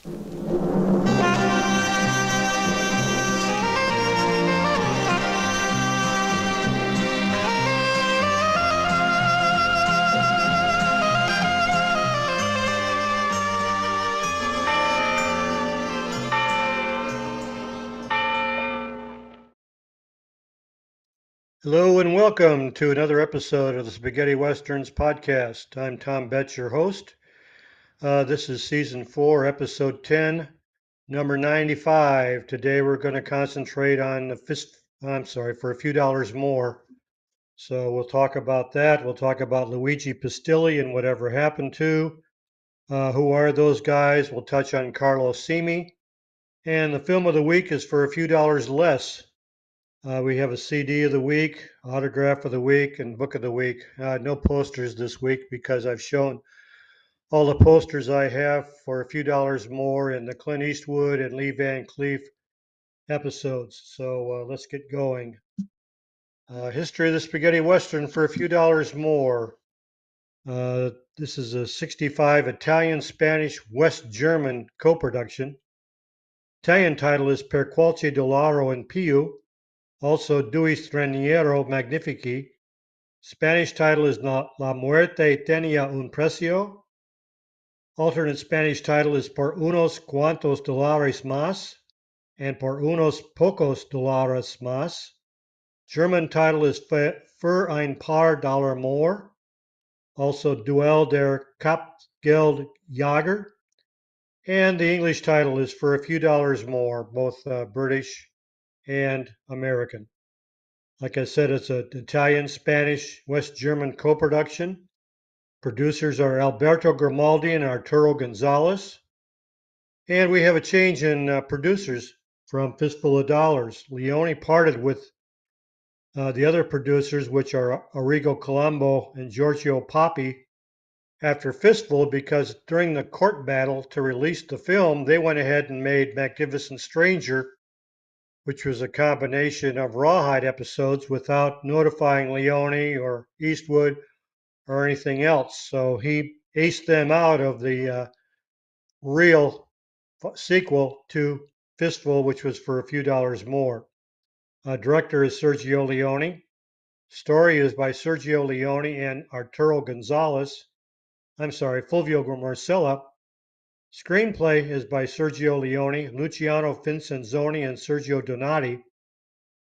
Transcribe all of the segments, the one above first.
Hello and welcome to another episode of the Spaghetti Westerns podcast. I'm Tom Betts, your host. This is season 4, episode 10, number 95. Today we're going to concentrate on for a few dollars more. So we'll talk about that. We'll talk about Luigi Pistilli and whatever happened to. Who are those guys? We'll touch on Carlo Simi. And the film of the week is for a few dollars less. We have a CD of the week, autograph of the week, and book of the week. No posters this week because I've shown all the posters I have for a few dollars more in the Clint Eastwood and Lee Van Cleef episodes. So let's get going. History of the Spaghetti Western for a few dollars more. This is a 65 Italian, Spanish, West German co-production. Italian title is Per qualche dollaro in più. Also, Due Straniero Magnifici. Spanish title is La Muerte Tenía un Precio. Alternate Spanish title is Por unos cuantos dólares más and Por unos pocos dólares más. German title is Für ein paar Dollar more. Also, Duell der Kopfgeldjäger. And the English title is For a Few Dollars More, both British and American. Like I said, it's an Italian, Spanish, West German co-production. Producers are Alberto Grimaldi and Arturo Gonzalez. And we have a change in producers from Fistful of Dollars. Leone parted with the other producers, which are Arrigo Colombo and Giorgio Papi, after Fistful, because during the court battle to release the film, they went ahead and made Magnificent Stranger, which was a combination of Rawhide episodes without notifying Leone or Eastwood or anything else. So he aced them out of the real sequel to Fistful, which was for a few dollars more. Director is Sergio Leone. Story is by Sergio Leone and Arturo Gonzalez. Fulvio Marcella. Screenplay is by Sergio Leone, Luciano Vincenzoni, and Sergio Donati.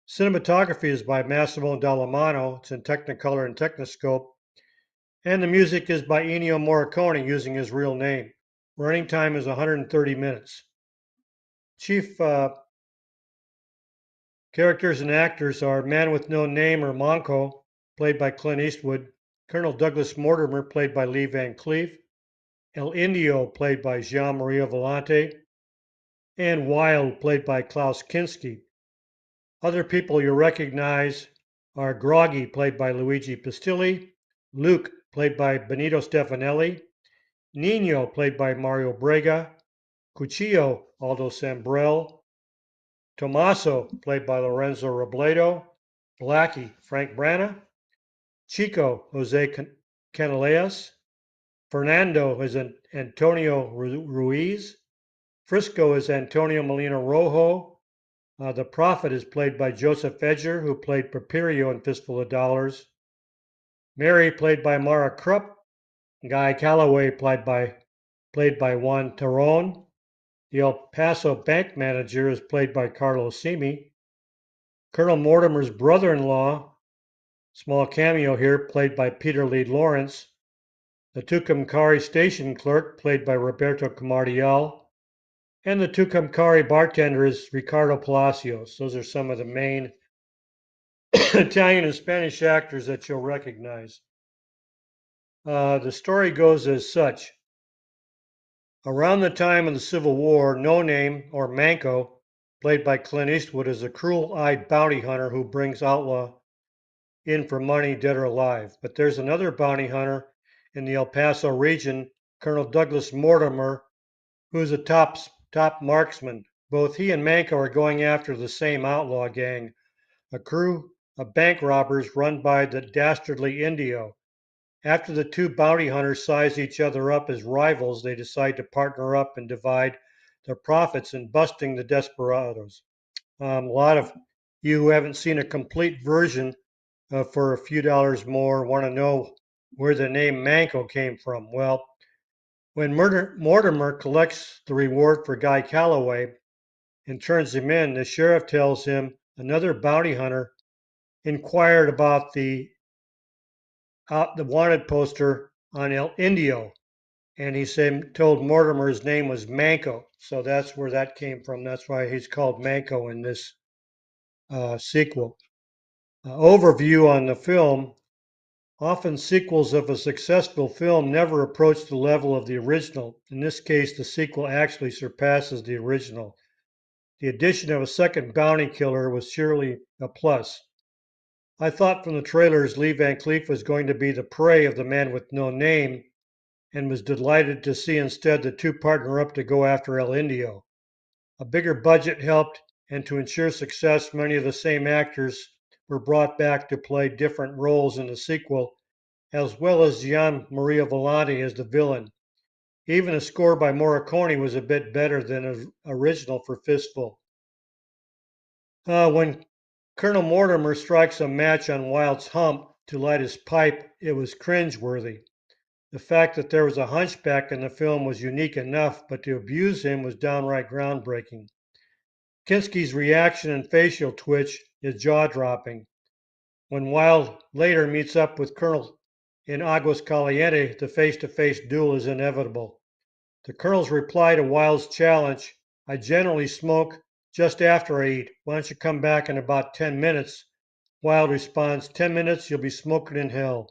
Cinematography is by Massimo Dallamano. It's in Technicolor and Techniscope. And the music is by Ennio Morricone using his real name. Running time is 130 minutes. Chief characters and actors are Man with No Name or Manco, played by Clint Eastwood, Colonel Douglas Mortimer, played by Lee Van Cleef, El Indio, played by Jean Maria Volante, and Wild, played by Klaus Kinski. Other people you recognize are Groggy, played by Luigi Pistilli, Luke, played by Benito Stefanelli, Nino, played by Mario Brega, Cuchillo, Aldo Sambrell, Tommaso, played by Lorenzo Robledo, Blackie, Frank Brana, Chico, Jose Canalejas, Fernando is Antonio Ruiz, Frisco is Antonio Molina Rojo, the Prophet is played by Joseph Edger, who played Papirio in Fistful of Dollars, Mary, played by Mara Krupp, Guy Calloway, played by Juan Terron, the El Paso bank manager is played by Carlo Simi, Colonel Mortimer's brother-in-law, small cameo here, played by Peter Lee Lawrence, the Tucumcari station clerk, played by Roberto Camardial, and the Tucumcari bartender is Ricardo Palacios. Those are some of the main Italian and Spanish actors that you'll recognize. The story goes as such. Around the time of the Civil War, No Name, or Manco, played by Clint Eastwood, is a cruel-eyed bounty hunter who brings outlaw in for money, dead or alive. But there's another bounty hunter in the El Paso region, Colonel Douglas Mortimer, who's a top marksman. Both he and Manco are going after the same outlaw gang, a crew of bank robbers run by the dastardly Indio. After the two bounty hunters size each other up as rivals, they decide to partner up and divide their profits in busting the desperados. A lot of you who haven't seen a complete version for a few dollars more want to know where the name Manco came from. Well, when Mortimer collects the reward for Guy Calloway and turns him in, the sheriff tells him another bounty hunter inquired about the wanted poster on El Indio, and he told Mortimer his name was Manco, so that's where that came from. That's why he's called Manco in this sequel. Overview on the film. Often sequels of a successful film never approach the level of the original. In this case, the sequel actually surpasses the original. The addition of a second bounty killer was surely a plus. I thought from the trailers Lee Van Cleef was going to be the prey of the man with no name, and was delighted to see instead the two partner up to go after El Indio. A bigger budget helped, and to ensure success, many of the same actors were brought back to play different roles in the sequel, as well as Gian Maria Volante as the villain. Even the score by Morricone was a bit better than the original for Fistful. When Colonel Mortimer strikes a match on Wilde's hump to light his pipe, it was cringeworthy. The fact that there was a hunchback in the film was unique enough, but to abuse him was downright groundbreaking. Kinski's reaction and facial twitch is jaw-dropping. When Wilde later meets up with Colonel in Aguas Caliente, the face-to-face duel is inevitable. The Colonel's reply to Wilde's challenge, "I generally smoke just after I eat. Why don't you come back in about 10 minutes?" Wilde responds, 10 minutes, you'll be smoking in hell.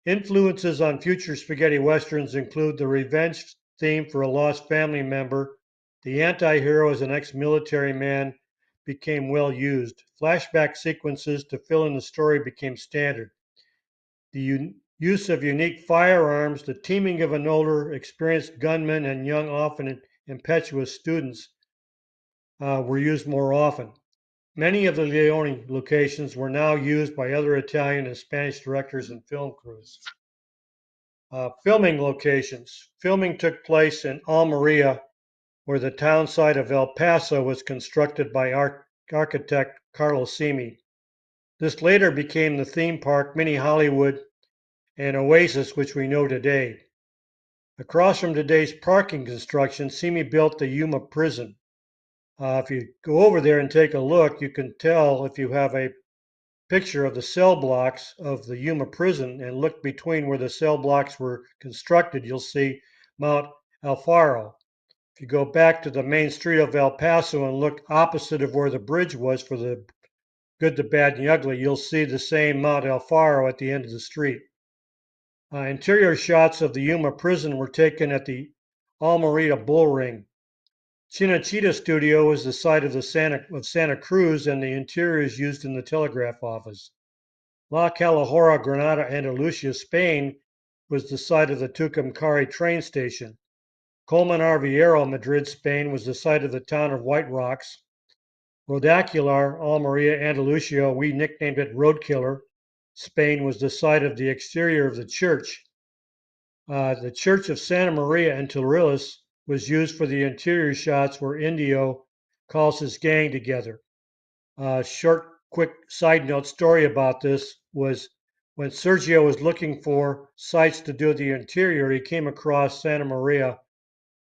Influences on future spaghetti westerns include the revenge theme for a lost family member. The anti-hero as an ex-military man became well used. Flashback sequences to fill in the story became standard. The use of unique firearms, the teaming of an older, experienced gunman and young, often impetuous students were used more often. Many of the Leone locations were now used by other Italian and Spanish directors and film crews. Filming locations. Filming took place in Almeria, where the town site of El Paso was constructed by architect Carlo Simi. This later became the theme park, Mini Hollywood, and Oasis, which we know today. Across from today's parking construction, Simi built the Yuma prison. If you go over there and take a look, you can tell if you have a picture of the cell blocks of the Yuma prison and look between where the cell blocks were constructed, you'll see Mount Alfaro. If you go back to the main street of El Paso and look opposite of where the bridge was for the Good, the Bad, and the Ugly, you'll see the same Mount Alfaro at the end of the street. Interior shots of the Yuma prison were taken at the Almerita Bull Ring. Cinecittà Studio is the site of Santa Cruz, and the interior is used in the telegraph office. La Calahorra, Granada, Andalusia, Spain was the site of the Tucumcari train station. Colmenar Viejo, Madrid, Spain was the site of the town of White Rocks. Rodacular, Almeria, Andalusia, we nicknamed it Roadkiller. Spain was the site of the exterior of the church. The Church of Santa Maria in Torrillas was used for the interior shots where Indio calls his gang together. Short, quick side note story about this was when Sergio was looking for sites to do the interior, he came across Santa Maria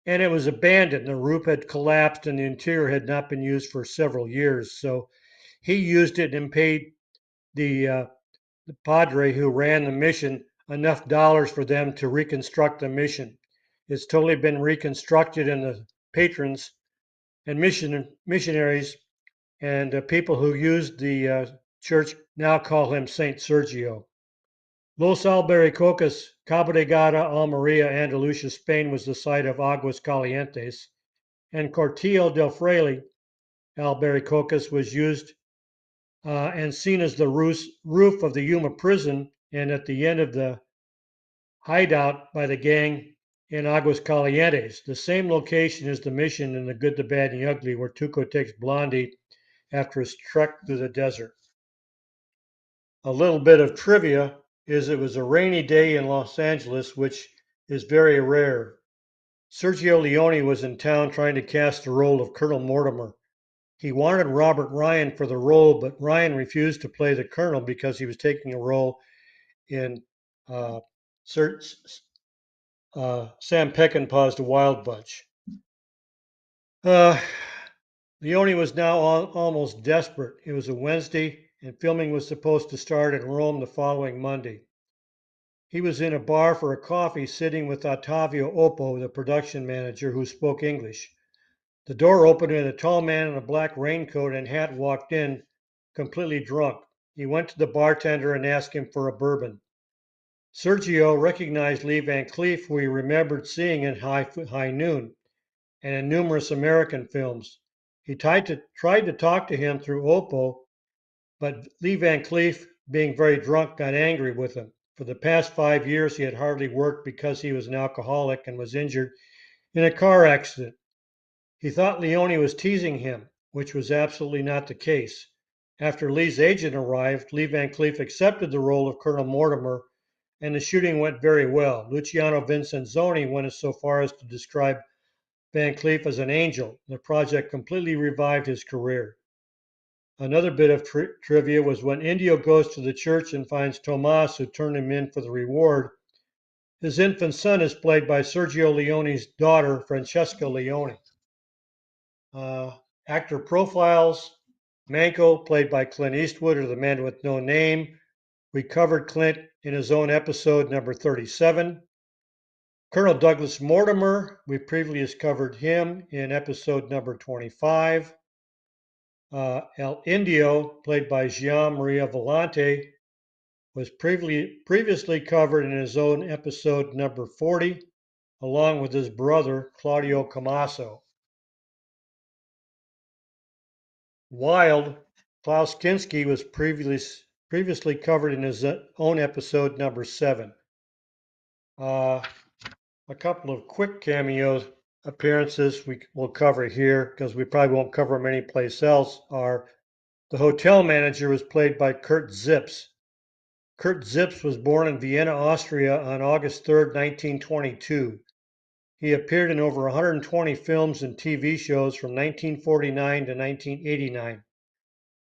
and it was abandoned. The roof had collapsed and the interior had not been used for several years. So he used it and paid the padre who ran the mission enough dollars for them to reconstruct the mission. It's totally been reconstructed, and the patrons and missionaries and people who used the church now call him Saint Sergio. Los Albericocas, Cabo de Gata, Almeria, Andalusia, Spain was the site of Aguas Calientes, and Cortillo del Fraile, Albericocas, was used and seen as the roof of the Yuma prison, and at the end of the hideout by the gang in Aguas Calientes. The same location as the mission in The Good, the Bad, and the Ugly, where Tuco takes Blondie after his trek through the desert. A little bit of trivia is it was a rainy day in Los Angeles, which is very rare. Sergio Leone was in town trying to cast the role of Colonel Mortimer. He wanted Robert Ryan for the role, but Ryan refused to play the colonel because he was taking a role in uh, Sam Peckinpah's The Wild Bunch. Uh, Leone was now almost desperate. It was a Wednesday, and filming was supposed to start in Rome the following Monday. He was in a bar for a coffee sitting with Ottavio Oppo, the production manager, who spoke English. The door opened and a tall man in a black raincoat and hat walked in, completely drunk. He went to the bartender and asked him for a bourbon. Sergio recognized Lee Van Cleef, who he remembered seeing in High Noon and in numerous American films. He tried to talk to him through Oppo, but Lee Van Cleef, being very drunk, got angry with him. For the past 5 years, he had hardly worked because he was an alcoholic and was injured in a car accident. He thought Leone was teasing him, which was absolutely not the case. After Lee's agent arrived, Lee Van Cleef accepted the role of Colonel Mortimer, and the shooting went very well. Luciano Vincenzoni went so far as to describe Van Cleef as an angel. The project completely revived his career. Another bit of trivia was when Indio goes to the church and finds Tomas, who turned him in for the reward. His infant son is played by Sergio Leone's daughter, Francesca Leone. Actor profiles: Manco, played by Clint Eastwood, or the man with no name. We covered Clint in his own episode number 37. Colonel Douglas Mortimer, we previously covered him in episode number 25. El Indio, played by Gian Maria Volante, was previously covered in his own episode number 40, along with his brother, Claudio Camaso. Wild, Klaus Kinski, was previously covered in his own episode number 7. A couple of quick cameo appearances we will cover here, because we probably won't cover them anyplace else, are the hotel manager was played by Kurt Zips. Kurt Zips was born in Vienna, Austria on August 3rd, 1922. He appeared in over 120 films and TV shows from 1949 to 1989.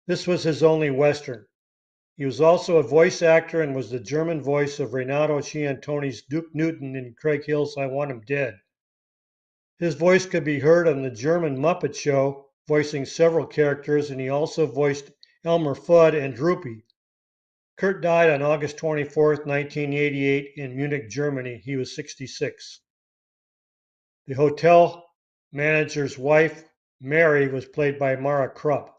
This was his only Western. He was also a voice actor and was the German voice of Renato Ciantoni's Duke Newton in Craig Hill's I Want Him Dead. His voice could be heard on the German Muppet Show, voicing several characters, and he also voiced Elmer Fudd and Droopy. Kurt died on August 24, 1988 in Munich, Germany. He was 66. The hotel manager's wife, Mary, was played by Mara Krupp.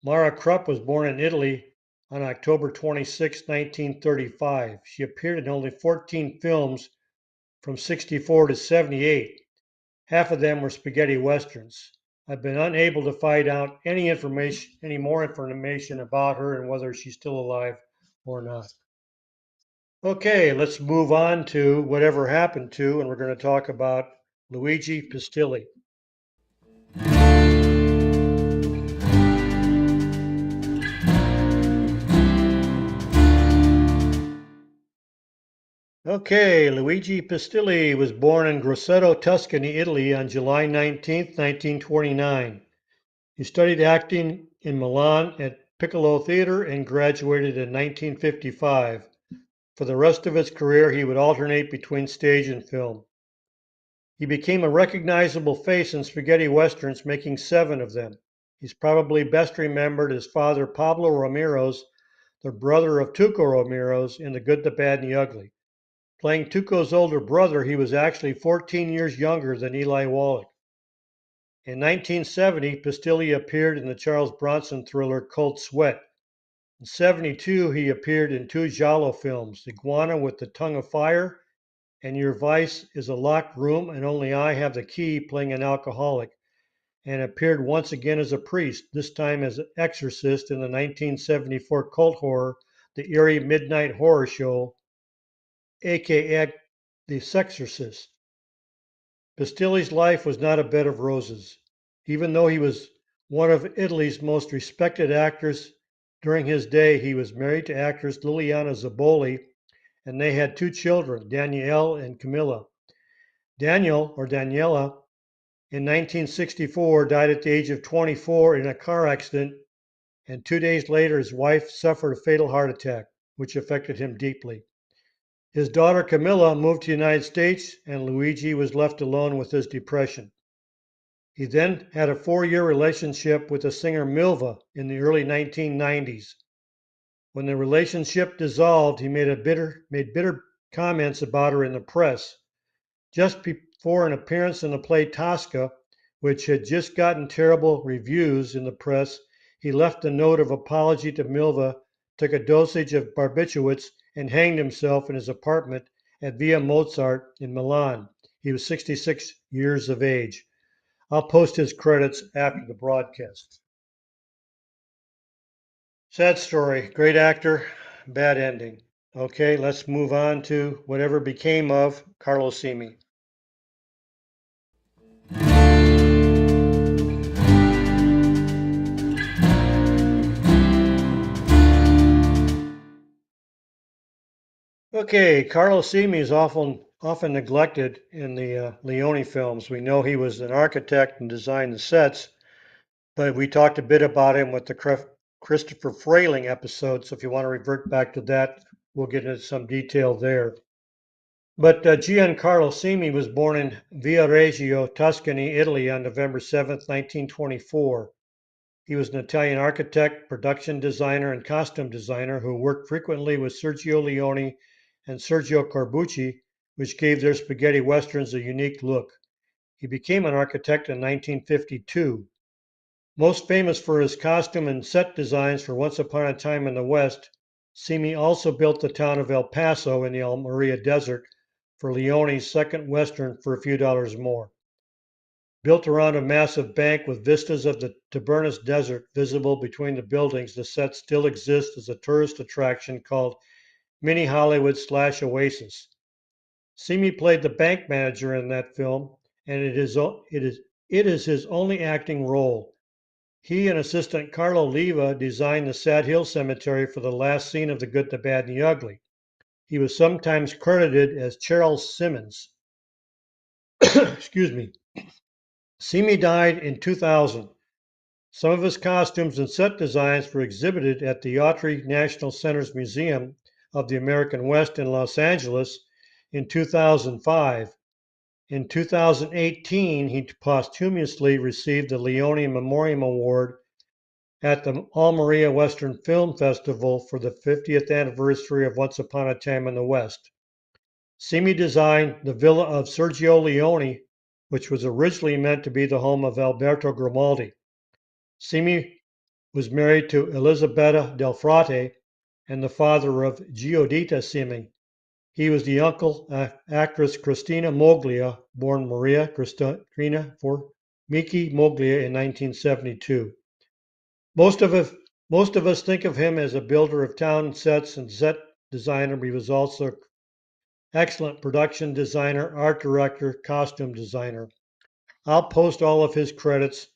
Mara Krupp was born in Italy on October 26, 1935. She appeared in only 14 films from 64 to 78. Half of them were spaghetti westerns. I've been unable to find out any more information about her and whether she's still alive or not. Okay, let's move on to Whatever Happened To, and we're going to talk about Luigi Pistilli. Okay, Luigi Pistilli was born in Grosseto, Tuscany, Italy on July 19, 1929. He studied acting in Milan at Piccolo Theater and graduated in 1955. For the rest of his career, he would alternate between stage and film. He became a recognizable face in spaghetti westerns, making 7 of them. He's probably best remembered as Father Pablo Ramirez, the brother of Tuco Ramirez in The Good, the Bad, and the Ugly. Playing Tuco's older brother, he was actually 14 years younger than Eli Wallach. In 1970, Pistilli appeared in the Charles Bronson thriller Cold Sweat. In 1972, he appeared in 2 giallo films, Iguana with the Tongue of Fire and Your Vice is a Locked Room and Only I Have the Key, playing an alcoholic, and appeared once again as a priest, this time as an exorcist in the 1974 cult horror, The Eerie Midnight Horror Show, aka The Sexorcist. Pistilli's life was not a bed of roses. Even though he was one of Italy's most respected actors during his day, he was married to actress Liliana Zoboli, and they had 2 children, Danielle and Camilla. Daniel, or Daniela, in 1964 died at the age of 24 in a car accident, and 2 days later his wife suffered a fatal heart attack, which affected him deeply. His daughter Camilla moved to the United States, and Luigi was left alone with his depression. He then had a 4-year relationship with the singer Milva in the early 1990s. When the relationship dissolved, he made bitter comments about her in the press. Just before an appearance in the play Tosca, which had just gotten terrible reviews in the press, he left a note of apology to Milva, took a dosage of barbiturates, and hanged himself in his apartment at Via Mozart in Milan. He was 66 years of age. I'll post his credits after the broadcast. Sad story. Great actor, bad ending. Okay, let's move on to whatever became of Carlo Simi. Okay, Carlo Simi is often neglected in the Leone films. We know he was an architect and designed the sets, but we talked a bit about him with the Christopher Frayling episode. So if you want to revert back to that, we'll get into some detail there. But Giancarlo Simi was born in Viareggio, Tuscany, Italy on November 7th, 1924. He was an Italian architect, production designer, and costume designer who worked frequently with Sergio Leone and Sergio Corbucci, which gave their spaghetti westerns a unique look. He became an architect in 1952. Most famous for his costume and set designs for Once Upon a Time in the West, Simi also built the town of El Paso in the Almeria Desert for Leone's second western For a Few Dollars More. Built around a massive bank with vistas of the Tabernas Desert visible between the buildings, the set still exists as a tourist attraction called Mini Hollywood / Oasis. Simi played the bank manager in that film, and it is his only acting role. He and assistant Carlo Leva designed the Sad Hill Cemetery for the last scene of The Good, the Bad, and the Ugly. He was sometimes credited as Charles Simmons. Excuse me. Simi died in 2000. Some of his costumes and set designs were exhibited at the Autry National Center's Museum of the American West in Los Angeles in 2005. In 2018, he posthumously received the Leone Memoriam Award at the Almeria Western Film Festival for the 50th anniversary of Once Upon a Time in the West. Simi designed the villa of Sergio Leone, which was originally meant to be the home of Alberto Grimaldi. Simi was married to Elisabetta del Frate and the father of Giuditta Simi. He was the uncle of actress Cristina Moglia, born Maria Cristina Formici Moglia in 1972. Most of us think of him as a builder of town sets and set designer, but he was also excellent production designer, art director, costume designer. I'll post all of his credits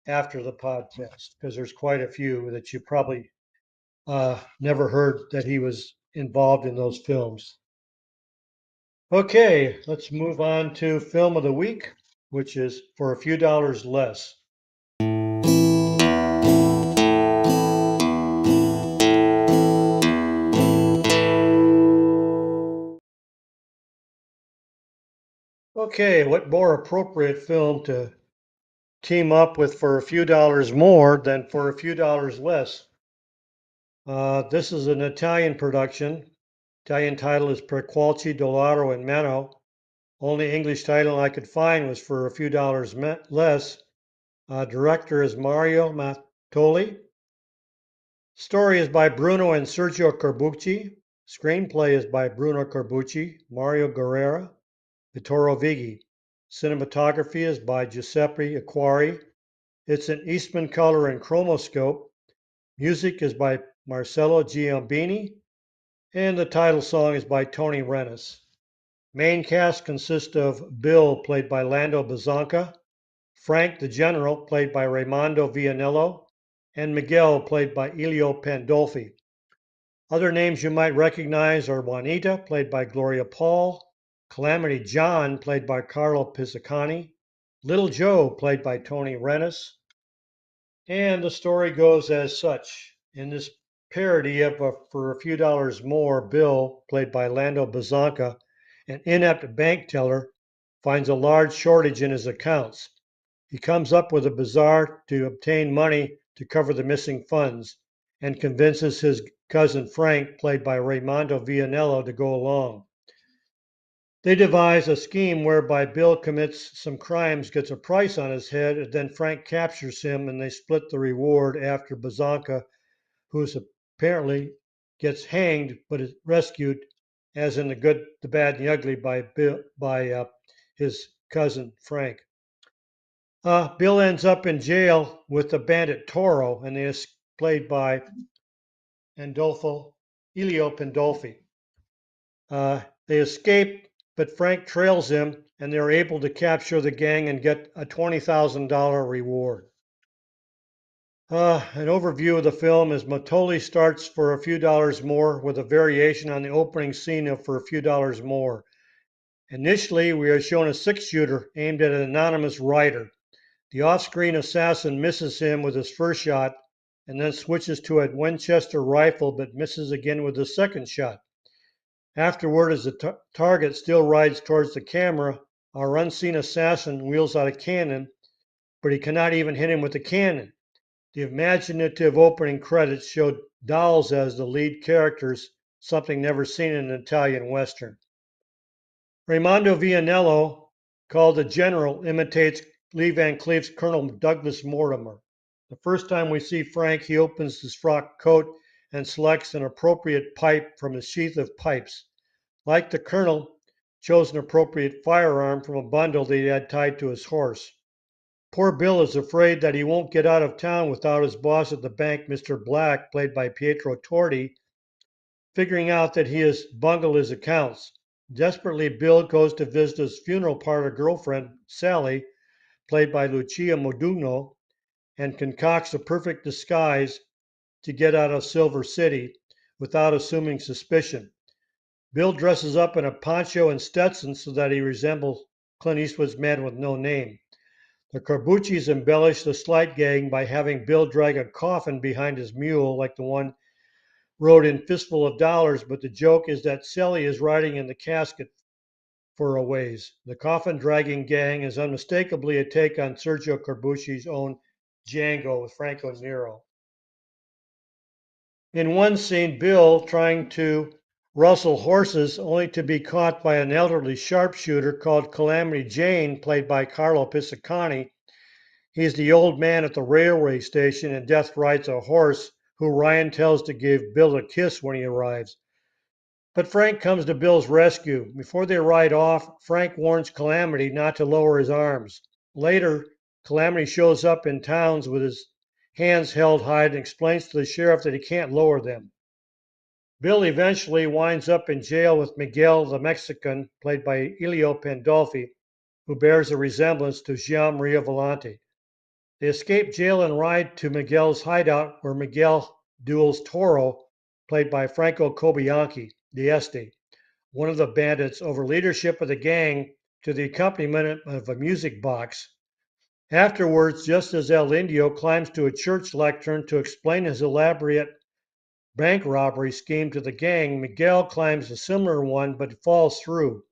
after the podcast because there's quite a few that you probably never heard that he was involved in those films. Okay, let's move on to Film of the Week, which is For a Few Dollars Less. Okay, what more appropriate film to team up with For a Few Dollars More than For a Few Dollars Less? This is an Italian production. Italian title is Per qualche dollaro in meno. Only English title I could find was For a Few Dollars Less. Director is Mario Mattoli. Story is by Bruno and Sergio Corbucci. Screenplay is by Bruno Corbucci, Mario Guerrera, Vittore Vighi. Cinematography is by Giuseppe Acquari. It's an Eastman color and chromoscope. Music is by Marcello Giambini. And the title song is by Tony Rennis. Main cast consists of Bill, played by Lando Bazanca, Frank the General, played by Raimondo Vianello, and Miguel, played by Elio Pandolfi. Other names you might recognize are Juanita, played by Gloria Paul, Calamity John, played by Carlo Piscicani, Little Joe, played by Tony Rennis, and the story goes as such. In this parody of For a Few Dollars More, Bill, played by Lando Bazanca, an inept bank teller, finds a large shortage in his accounts. He comes up with a bazaar to obtain money to cover the missing funds and convinces his cousin Frank, played by Raimondo Vianello, to go along. They devise a scheme whereby Bill commits some crimes, gets a price on his head, and then Frank captures him and they split the reward after Bazanca, who's apparently gets hanged but is rescued, as in The Good, the Bad, and the Ugly, by his cousin Frank. Bill ends up in jail with the bandit Toro, and they is played by Elio Pandolfi. They escape, but Frank trails him, and they're able to capture the gang and get a $20,000 reward. An overview of the film is Matoli starts For a Few Dollars More with a variation on the opening scene of For a Few Dollars More. Initially, we are shown a six-shooter aimed at an anonymous writer. The off-screen assassin misses him with his first shot and then switches to a Winchester rifle but misses again with the second shot. Afterward, as the target still rides towards the camera, our unseen assassin wheels out a cannon, but he cannot even hit him with the cannon. The imaginative opening credits showed dolls as the lead characters, something never seen in an Italian Western. Raimondo Vianello, called the General, imitates Lee Van Cleef's Colonel Douglas Mortimer. The first time we see Frank, he opens his frock coat and selects an appropriate pipe from his sheath of pipes. Like the Colonel, chose an appropriate firearm from a bundle that he had tied to his horse. Poor Bill is afraid that he won't get out of town without his boss at the bank, Mr. Black, played by Pietro Torti, figuring out that he has bungled his accounts. Desperately, Bill goes to visit his funeral parlor girlfriend, Sally, played by Lucia Modugno, and concocts a perfect disguise to get out of Silver City without assuming suspicion. Bill dresses up in a poncho and Stetson so that he resembles Clint Eastwood's Man with No Name. The Corbucci's embellish the slight gang by having Bill drag a coffin behind his mule like the one rode in Fistful of Dollars, but the joke is that Sally is riding in the casket for a ways. The coffin dragging gang is unmistakably a take on Sergio Corbucci's own Django with Franco Nero. In one scene, Bill trying to rustle horses only to be caught by an elderly sharpshooter called Calamity Jane, played by Carlo Piscicani. He's the old man at the railway station and Death rides a horse who Ryan tells to give Bill a kiss when he arrives. But Frank comes to Bill's rescue. Before they ride off, Frank warns Calamity not to lower his arms. Later, Calamity shows up in towns with his hands held high and explains to the sheriff that he can't lower them. Bill eventually winds up in jail with Miguel the Mexican, played by Elio Pandolfi, who bears a resemblance to Gian Maria Volante. They escape jail and ride to Miguel's hideout, where Miguel duels Toro, played by Franco Cobianchi, the Este, one of the bandits, over leadership of the gang to the accompaniment of a music box. Afterwards, just as El Indio climbs to a church lectern to explain his elaborate bank robbery scheme to the gang, Miguel climbs a similar one but falls through.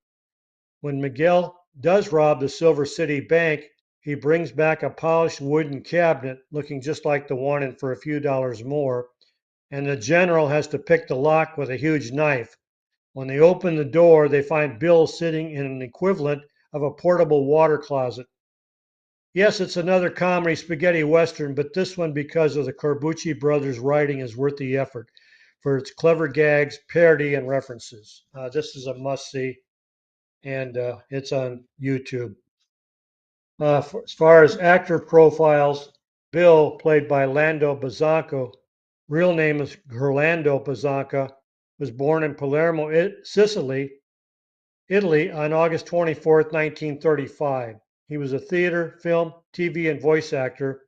When Miguel does rob the Silver City Bank, he brings back a polished wooden cabinet looking just like the one in For a Few Dollars More, and the general has to pick the lock with a huge knife. When they open the door, they find Bill sitting in an equivalent of a portable water closet. Yes, it's another comedy spaghetti western, but this one, because of the Corbucci brothers' writing, is worth the effort for its clever gags, parody, and references. This is a must-see, and it's on YouTube. As far as actor profiles, Bill, played by Lando Bazanco, real name is Gerlando Bazanca, was born in Palermo, Sicily, Italy on August 24th, 1935. He was a theater, film, TV, and voice actor,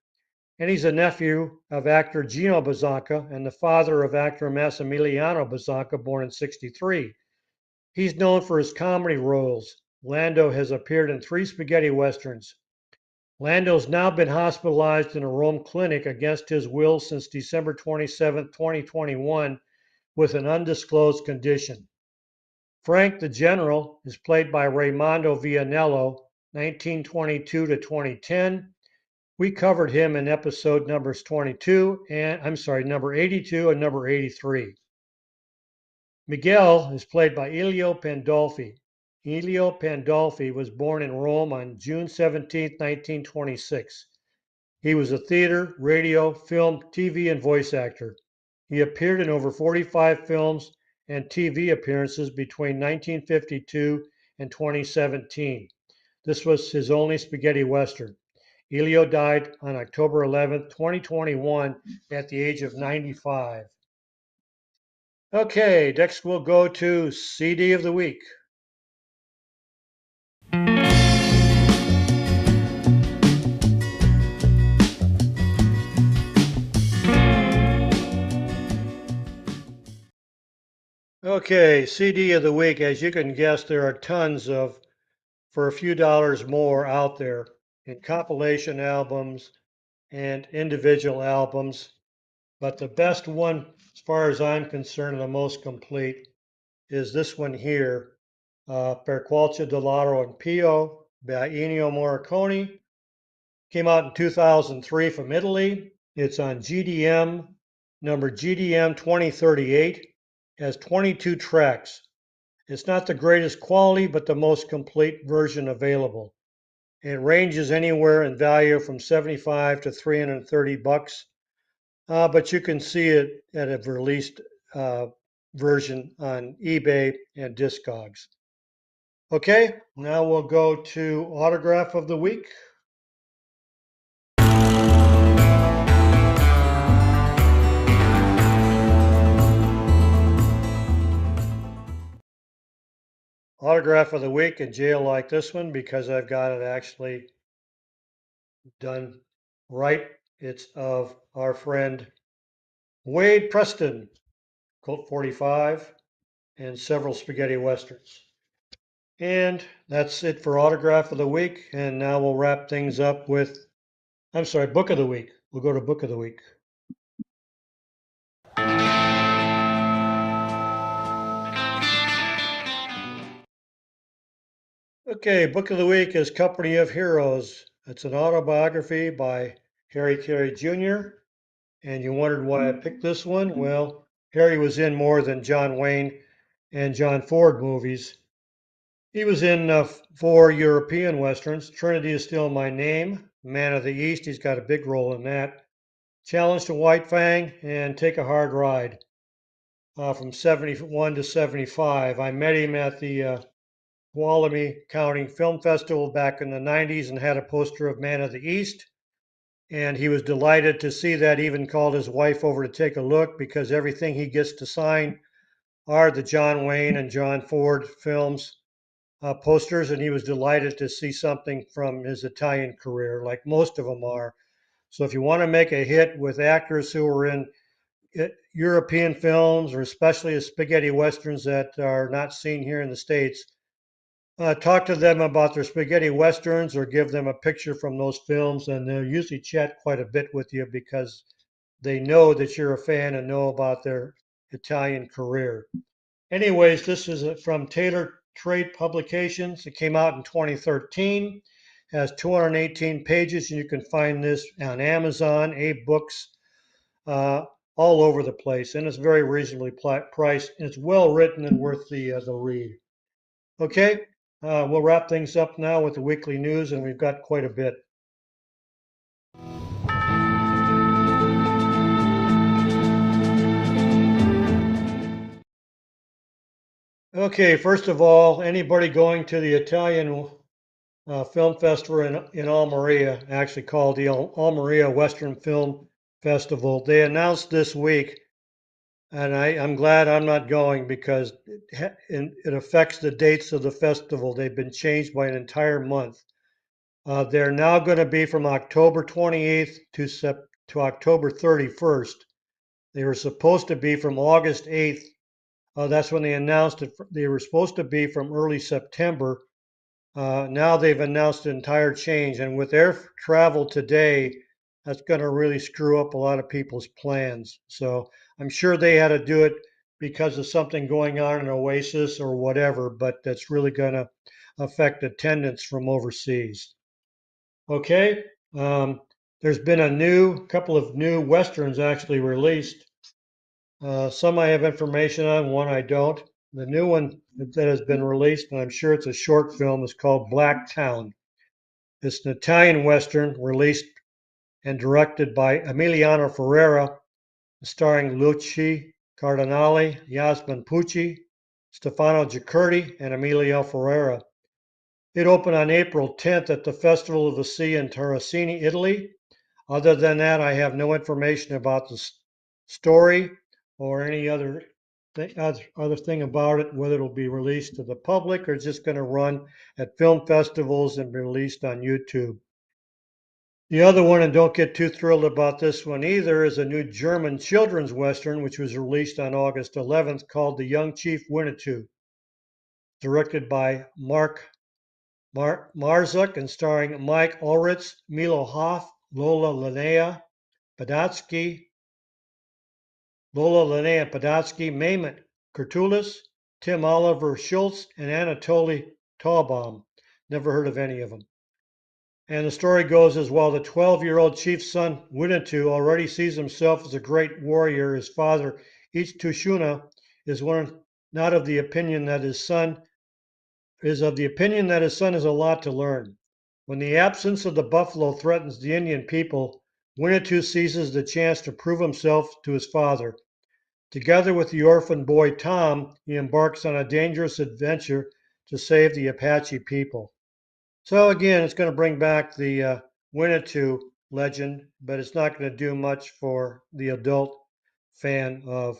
and he's a nephew of actor Gino Bazanca and the father of actor Massimiliano Bazanca, born in '63. He's known for his comedy roles. Lando has appeared in 3 spaghetti westerns. Lando's now been hospitalized in a Rome clinic against his will since December 27, 2021, with an undisclosed condition. Frank the General is played by Raimondo Vianello, 1922 to 2010. We covered him in episode numbers 22 and number 82 and number 83. Miguel is played by Elio Pandolfi. Elio Pandolfi was born in Rome on June 17, 1926. He was a theater, radio, film, TV, and voice actor. He appeared in over 45 films and TV appearances between 1952 and 2017. This was his only spaghetti western. Elio died on October 11, 2021, at the age of 95. Okay, next we'll go to CD of the Week. Okay, CD of the Week. As you can guess, there are tons of, for a few dollars more out there, in compilation albums and individual albums. But the best one, as far as I'm concerned, and the most complete, is this one here, Per Qualche Dollaro and Pio by Ennio Morricone. Came out in 2003 from Italy. It's on GDM, number GDM 2038, has 22 tracks. It's not the greatest quality, but the most complete version available. It ranges anywhere in value from 75 to 330 bucks, but you can see it at a released version on eBay and Discogs. Okay, now we'll go to Autograph of the Week. Autograph of the Week, in jail like this one because I've got it actually done right. It's of our friend Wade Preston, Colt 45, and several spaghetti westerns. And that's it for Autograph of the Week. And now we'll wrap things up with, Book of the Week. We'll go to Book of the Week. Okay, Book of the Week is Company of Heroes. It's an autobiography by Harry Carey Jr. And you wondered why I picked this one? Well, Harry was in more than John Wayne and John Ford movies. He was in 4 European westerns. Trinity is Still My Name, Man of the East, he's got a big role in that. Challenge to White Fang, and Take a Hard Ride from 71 to 75. I met him at the Tuolumne County Film Festival back in the 90s and had a poster of Man of the East. And he was delighted to see that, even called his wife over to take a look because everything he gets to sign are the John Wayne and John Ford films posters, and he was delighted to see something from his Italian career, like most of them are. So if you want to make a hit with actors who are in European films, or especially spaghetti westerns that are not seen here in the States, talk to them about their spaghetti westerns or give them a picture from those films, and they'll usually chat quite a bit with you because they know that you're a fan and know about their Italian career. Anyways, this is from Taylor Trade Publications. It came out in 2013, has 218 pages, and you can find this on Amazon, Abe Books, all over the place, and it's very reasonably priced, and it's well written and worth the read. Okay, we'll wrap things up now with the weekly news, and we've got quite a bit. Okay, first of all, anybody going to the Italian film festival in Almeria, actually called the Almeria Western Film Festival, they announced this week, and I'm glad I'm not going because it affects the dates of the festival. They've been changed by an entire month. They're now going to be from October 28th to October 31st. They were supposed to be from August 8th That's when they announced it. They were supposed to be from early September. Now they've announced an entire change, and with air travel today, that's going to really screw up a lot of people's plans. So I'm sure they had to do it because of something going on in Oasis or whatever, but that's really going to affect attendance from overseas. Okay, um, there's been a couple of new westerns actually released. Some I have information on, one I don't. The new one that has been released, and I'm sure it's a short film, is called Black Town. It's an Italian Western released and directed by Emiliano Ferrera, starring Luci Cardinale, Yasmin Pucci, Stefano Giaccurdi, and Emilio Ferrera. It opened on April 10th at the Festival of the Sea in Terracini, Italy. Other than that, I have no information about the story or any other thing about it, whether it'll be released to the public or just going to run at film festivals and be released on YouTube. The other one, and don't get too thrilled about this one either, is a new German children's Western, which was released on August 11th, called The Young Chief Winnetou, directed by Marzuk and starring Mike Ulrich, Milo Hoff, Padatsky, Lola Linnea Padatsky, Mehmet Kurtulis, Tim Oliver Schultz, and Anatoly Taubaum. Never heard of any of them. And the story goes as while the 12-year-old chief's son, Winnetou, already sees himself as a great warrior, his father, Ichtushuna, not of the opinion that his son is of the opinion that his son has a lot to learn. When the absence of the buffalo threatens the Indian people, Winnetou seizes the chance to prove himself to his father. Together with the orphan boy Tom, he embarks on a dangerous adventure to save the Apache people. So again, it's going to bring back the Winnetou legend, but it's not going to do much for the adult fan of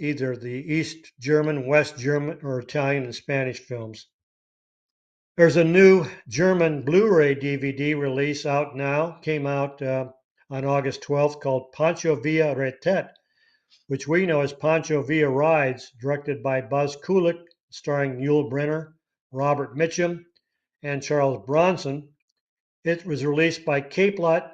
either the East German, West German, or Italian and Spanish films. There's a new German Blu-ray DVD release out now, came out on August 12th, called Pancho Villa Retet, which we know as Pancho Villa Rides, directed by Buzz Kulik, starring Yul Brynner, Robert Mitchum, and Charles Bronson. It was released by Cape Light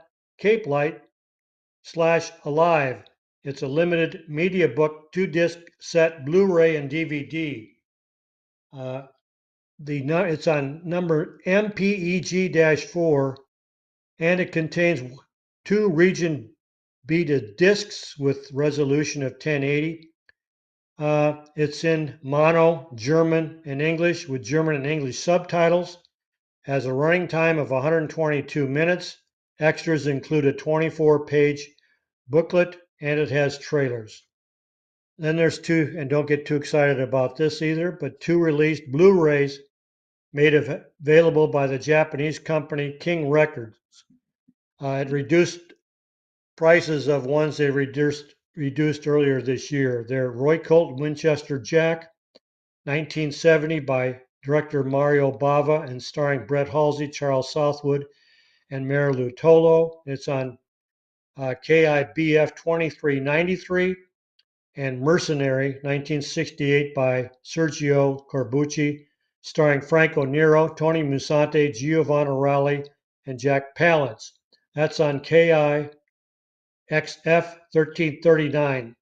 / Alive. It's a limited media book, 2-disc set, Blu-ray and DVD. It's on number MPEG-4, and it contains 2 region beaded discs with resolution of 1080. It's in mono, German, and English with German and English subtitles. Has a running time of 122 minutes. Extras include a 24-page booklet, and it has trailers. Then there's 2, and don't get too excited about this either, but 2 released Blu-rays made available by the Japanese company King Records. It reduced prices of ones they reduced earlier this year. They're Roy Colt Winchester Jack, 1970 by director Mario Bava and starring Brett Halsey, Charles Southwood, and Marilu Tolo. It's on KIBF 2393, and Mercenary 1968 by Sergio Corbucci, starring Franco Nero, Tony Musante, Giovanni Raleigh, and Jack Palance. That's on KIXF 1339.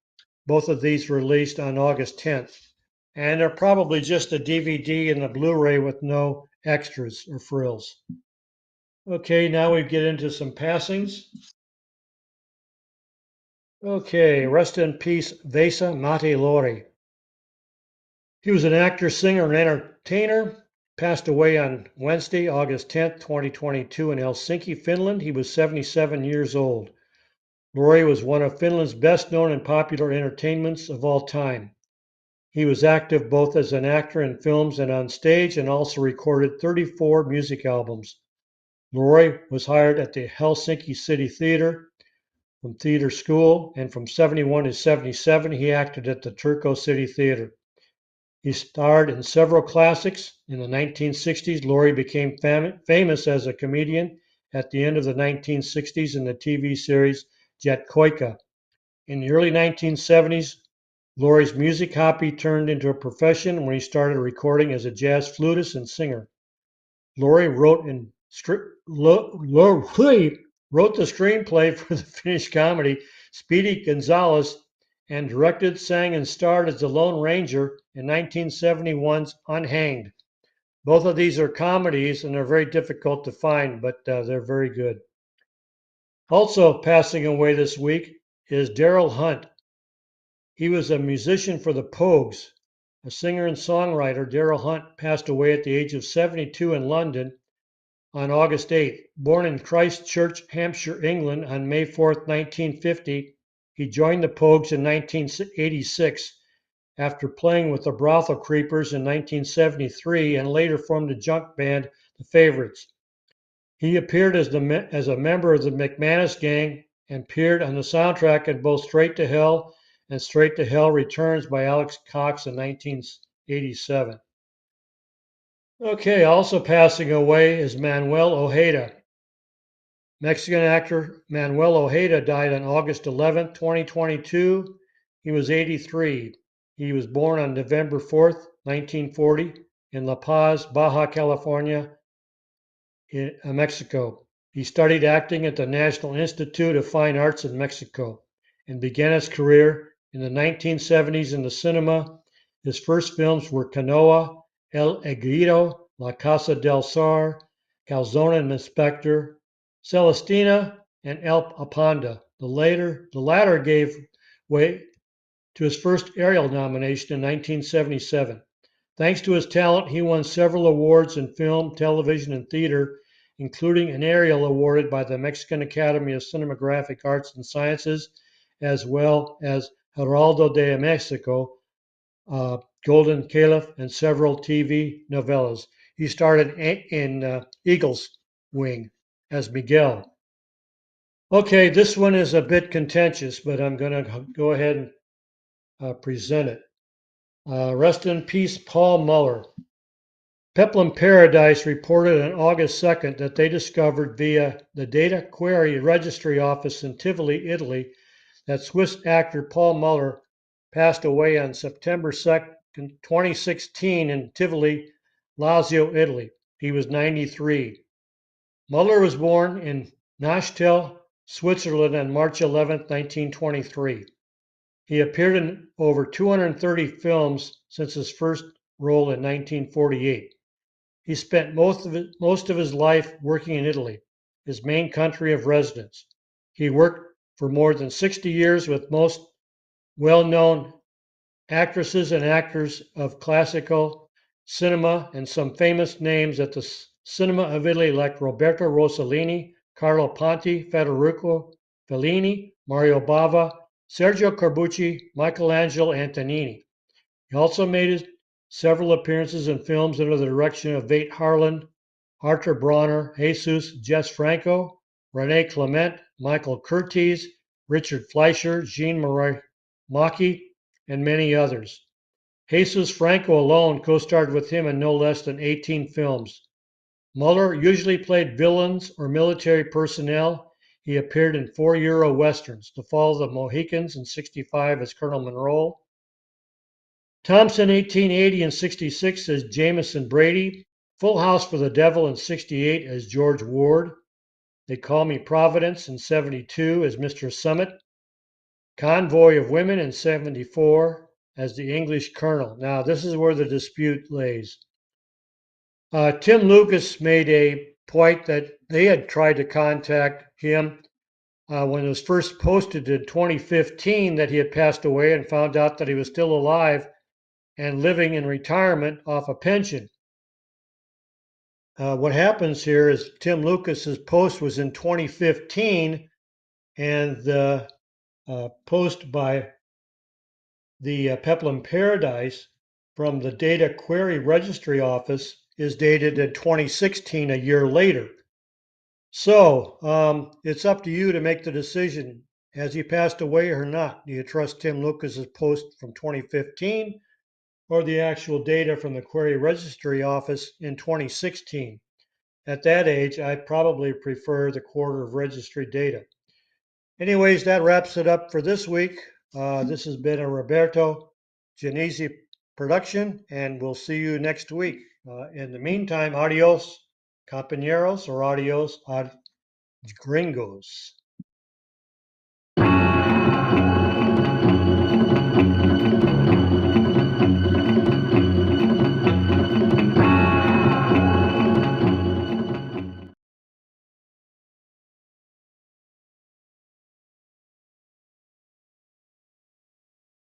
Both of these released on August 10th. And they're probably just a DVD and a Blu-ray with no extras or frills. Okay, now we get into some passings. Okay, rest in peace, Vesa Mattelori. He was an actor, singer, and entertainer. Passed away on Wednesday, August 10th, 2022 in Helsinki, Finland. He was 77 years old. Lori was one of Finland's best-known and popular entertainments of all time. He was active both as an actor in films and on stage, and also recorded 34 music albums. Lori was hired at the Helsinki City Theatre from theater school, and from 71 to 77 he acted at the Turku City Theatre. He starred in several classics. In the 1960s, Lori became famous as a comedian at the end of the 1960s in the TV series Jet Koika. In the early 1970s, Laurie's music hobby turned into a profession when he started recording as a jazz flutist and singer. Laurie wrote wrote the screenplay for the Finnish comedy Speedy Gonzales and directed, sang, and starred as the Lone Ranger in 1971's Unhanged. Both of these are comedies and they're very difficult to find, but they're very good. Also passing away this week is Daryl Hunt. He was a musician for the Pogues. A singer and songwriter, Daryl Hunt passed away at the age of 72 in London on August 8th. Born in Christchurch, Hampshire, England on May 4th, 1950, he joined the Pogues in 1986 after playing with the Brothel Creepers in 1973 and later formed the junk band The Favorites. He appeared as a member of the McManus Gang and appeared on the soundtrack in both Straight to Hell and Straight to Hell Returns by Alex Cox in 1987. Okay, also passing away is Manuel Ojeda. Mexican actor Manuel Ojeda died on August 11, 2022. He was 83. He was born on November 4th, 1940, in La Paz, Baja California, Mexico. He studied acting at the National Institute of Fine Arts in Mexico and began his career in the 1970s in the cinema. His first films were Canoa, El Ejido, La Casa del Zar, Calzone and Inspector, Celestina, and El Apanda. The latter gave way to his first Ariel nomination in 1977. Thanks to his talent, he won several awards in film, television, and theater, including an Ariel awarded by the Mexican Academy of Cinematographic Arts and Sciences, as well as Geraldo de Mexico, Golden Caliph, and several TV novellas. He starred in Eagle's Wing as Miguel. Okay, this one is a bit contentious, but I'm going to go ahead and present it. Rest in peace, Paul Muller. Peplum Paradise reported on August 2nd that they discovered via the Data Query Registry Office in Tivoli, Italy, that Swiss actor Paul Muller passed away on September 2nd, 2016 in Tivoli, Lazio, Italy. He was 93. Muller was born in Neuchâtel, Switzerland on March 11, 1923. He appeared in over 230 films since his first role in 1948. He spent most of his life working in Italy, his main country of residence. He worked for more than 60 years with most well-known actresses and actors of classical cinema and some famous names at the cinema of Italy like Roberto Rossellini, Carlo Ponti, Federico Fellini, Mario Bava, Sergio Corbucci, Michelangelo Antonioni. He also made several appearances in films under the direction of Veit Harlan, Arthur Bronner, Jesus Jess Franco, Rene Clement, Michael Curtiz, Richard Fleischer, Jean-Marie Macchi, and many others. Jesus Franco alone co-starred with him in no less than 18 films. Muller usually played villains or military personnel. He appeared in 4 Euro westerns, The Fall of the Mohicans in '65 as Colonel Monroe, Thompson 1880 and '66 as Jameson Brady, Full House for the Devil in '68 as George Ward, They Call Me Providence in '72 as Mr. Summit, Convoy of Women in '74 as the English Colonel. Now, this is where the dispute lays. Tim Lucas made a point that they had tried to contact him when it was first posted in 2015 that he had passed away and found out that he was still alive and living in retirement off a pension. What happens here is Tim Lucas's post was in 2015, and the post by the Peplum Paradise from the Data Query Registry Office is dated in 2016, a year later. So it's up to you to make the decision. Has he passed away or not? Do you trust Tim Lucas's post from 2015 or the actual data from the Query Registry Office in 2016? At that age, I probably prefer the Quarter of Registry data. Anyways, that wraps it up for this week. This has been a Roberto Genesi production, and we'll see you next week. In the meantime, adios, compañeros, or adios, gringos.